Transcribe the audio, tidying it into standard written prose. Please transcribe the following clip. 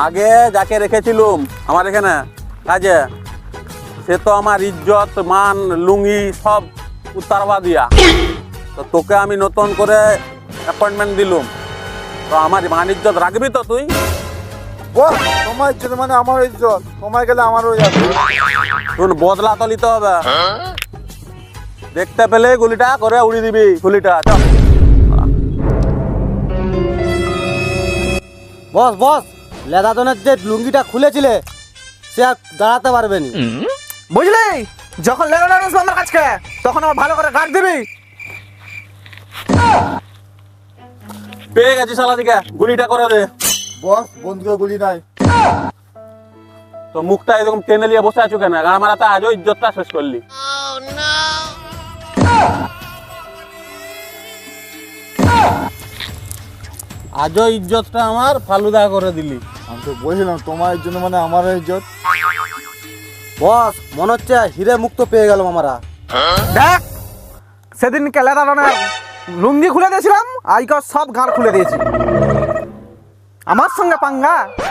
আগে যাকে রেখেছিলুম আমার এখানে কাজে, সে তো আমার ইজ্জত মান লুঙ্গি সব উত্তারবা দিয়া। তো তোকে আমি নতুন করে অ্যাপয়েন্টমেন্ট দিলুম, তো আমার মান ইজ্জত রাখবি তো তুই? বস তোমার ইজ্জত মানে আমার ইজ্জত, তোমায় গেলে আমারও যাবে। তুই বদলা তো নিতে হবে। দেখতে পেলে গুলিটা করে উড়িয়ে দিবি গুলিটা। চল বস বস, লেদাদনের যে লুঙ্গিটা খুলেছিলে সে আর দাঁড়াতে পারবে না। বুঝলি, যখন লেগে আসবে আমার কাছে তখন আমার ভালো করে গার্ড দিবি। পেয়ে গেছি শালা দিকে, গুলিটা করে দে। বস বন্ধুকে গুলি নাই। তো মুখটা এরকম টেনে নিয়ে বসে আছো কেন? আমার তো আজও ইজ্জতটা শেষ করলি। আজও ইজ্জতটা আমার ফালুদা করে দিলি। আমি তো বলছিলাম তোমার ইজ্জত মানে আমার ইজ্জত। বস মনে হচ্ছে হিরে মুক্ত পেয়ে গেলাম আমরা। দেখ, সেদিনকে লেদাদনের লুঙ্গি খুলে দিয়েছিলাম, আজকে সব গাঁড় খুলে দিয়েছি। আমার সঙ্গে পাঙ্গা।